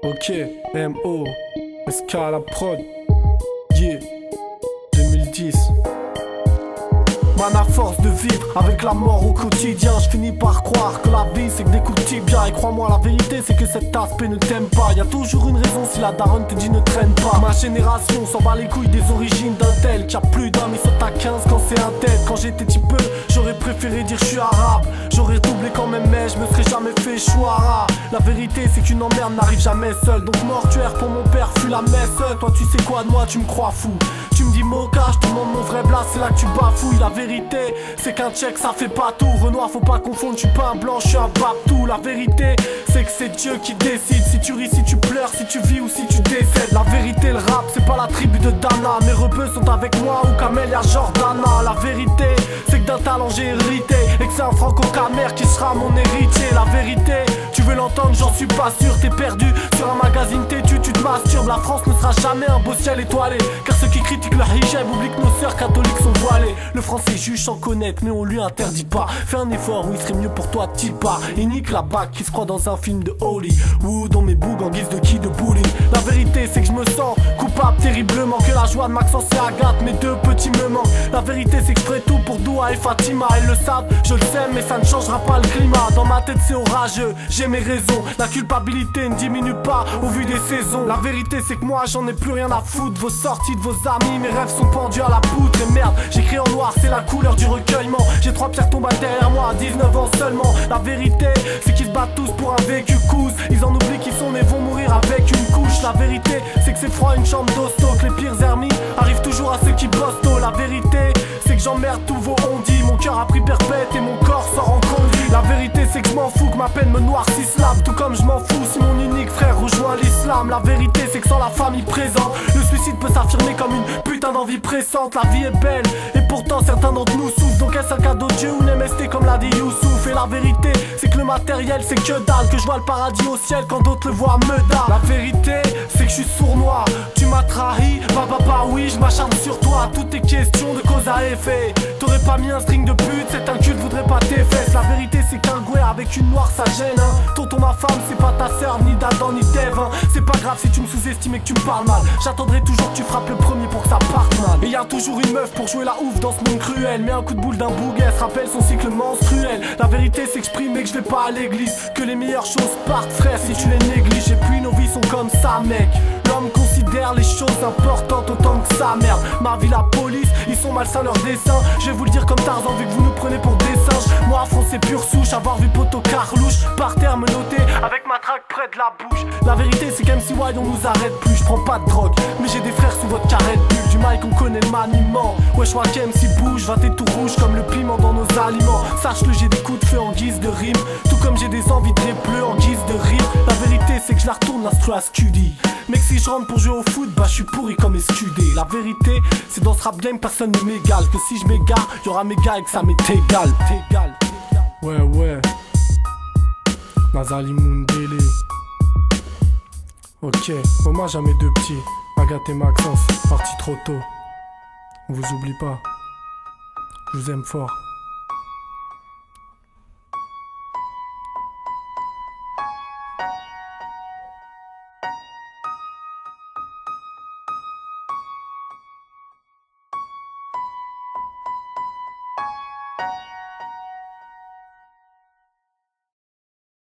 Ok, M.O. SK à la prod. Yeah, 2010. Man, à force de vivre avec la mort au quotidien, je finis par croire que la vie c'est que des coups de tibia. Et crois-moi, la vérité c'est que cet aspect ne t'aime pas. Y'a toujours une raison si la daronne te dit ne traîne pas. Ma génération s'en bat les couilles des origines d'un tel qui a plus d'un, mais saute à 15 quand c'est un tête. Quand j'étais petit peu, j'aurais préféré dire je suis arabe. J'aurais redoublé quand même, mais je me serais jamais fait chouara. La vérité c'est qu'une emmerde n'arrive jamais seule. Donc mortuaire pour mon père fut la messe. Toi tu sais quoi de moi, tu me crois fou. Tu me dis mocha, je te demande mon vrai blast, c'est là que tu bafouilles. La vérité, c'est qu'un check ça fait pas tout. Renoir, faut pas confondre, je suis pas un blanc, je suis un babtou. La vérité, c'est que c'est Dieu qui décide. Si tu ris, si tu pleures, si tu vis ou si tu décèdes. La vérité, le rap, c'est pas la tribu de Dana. Mes rebeux sont avec moi ou Camélia Jordana. La vérité, c'est que d'un talent j'ai hérité et que c'est un franco-camer qui sera mon héritier. La vérité, tu veux l'entendre, j'en suis pas sûr. T'es perdu sur un magazine têtu, tu te masturbes. La France ne sera jamais un beau ciel étoilé, car ceux qui critiquent le hijab oublient que nos sœurs catholiques sont voilées. Le français juge sans connaître, mais on lui interdit pas. Fais un effort, oui, il serait mieux pour toi, t'y pas. Et nique la bague qui se croit dans un film de Hollywood. On met bougs en guise de qui de bullying. La vérité, c'est que je me sens coupable terriblement. Que la joie de Maxence et Agathe, mes deux petits me manquent. La vérité, c'est que je ferai tout pour Doua et Fatima. Elles le savent, je le sais, mais ça ne changera pas le climat. Dans ma tête, c'est orageux, j'ai mes raisons. La culpabilité ne diminue pas au vu des saisons. La vérité, c'est que moi, j'en ai plus rien à foutre. Vos sorties de vos amis, mes rêves sont pendus à la poutre. Et merde, j'écris en noir, c'est la couleur du recueillement. J'ai 3 pierres tombales derrière moi à 19 ans seulement. La vérité, c'est qu'ils se battent tous pour un vécu cousse. Ils en oublient qu'ils sont nés, vont mourir avec une couche. La vérité, c'est que c'est froid une chambre d'hosto. Que les pires hermies arrivent toujours à ceux qui bossent tôt. La vérité, c'est que j'emmerde tous vos ondits. Mon cœur a pris perpète et mon corps sort en conduit. La vérité, c'est que je m'en fous que ma peine me noircisse l'âme. Tout comme je m'en fous si mon unique frère rejoint l'islam. La vérité, c'est que sans la famille présente, le suicide peut s'affirmer comme une putain d'envie pressante. La vie est belle et pourtant certains d'entre nous souffrent. Donc est-ce un cadeau de Dieu ou une MST comme l'a dit Youssouf? Et la vérité, c'est que le matériel c'est que dalle. Que je vois le paradis au ciel quand d'autres le voient me dalle. La vérité, c'est que je suis sournois. Tu m'as trahi, papa oui, je m'acharne sur toi. Toutes est question de cause à effet. T'aurais pas mis un string de pute, cet inculte voudrait pas tes fesses. La vérité, c'est qu'un gouet avec une noire ça gêne, hein. Tonton, ma femme, c'est pas ta sœur, ni d'Adam, ni d'Ève, hein. C'est pas grave si tu me sous-estimes et que tu me parles mal. J'attendrai toujours que tu frappes le premier pour que ça parte mal. Et y'a toujours une meuf pour jouer la ouf dans ce monde cruel. Mais un coup de boule d'un bouguet, se rappelle son cycle menstruel. La vérité, c'est que je prime et que je vais pas à l'église. Que les meilleures choses partent, frère, si tu les négliges. Et puis nos vies sont comme ça, mec. L'homme considère les choses importantes autant que sa merde. Ma vie, la police, ils sont malsains leurs dessins. Je vais vous le dire comme Tarzan vu que vous nous prenez pour des singes. Moi, français pure souche, avoir vu poteau carlouche par terre me noter avec ma traque près de la bouche. La vérité, c'est qu'MCY on nous arrête plus. Je prends pas de drogue, mais j'ai des frères sous votre carré de bulle. Du mic, on connaît le maniement. Ouais, je crois qu'MC bouge, 20 et tout rouge comme le piment dans nos aliments. Sache-le, j'ai des coups de feu en guise de rime. Tout comme j'ai des envies de répleu en guise de rire. La vérité, c'est que je la retourne la stru à Scudi. Mais que si je rentre pour jouer au foot, bah je suis pourri comme escudé. La vérité, c'est dans ce rap game personne ne m'égale. Que si je m'égare, y'aura mes gars et que ça m'est égal. Ouais. Nazali Mundele. Ok, hommage à mes deux petits, Agathe et Maxence, partis trop tôt. On vous oublie pas. Je vous aime fort.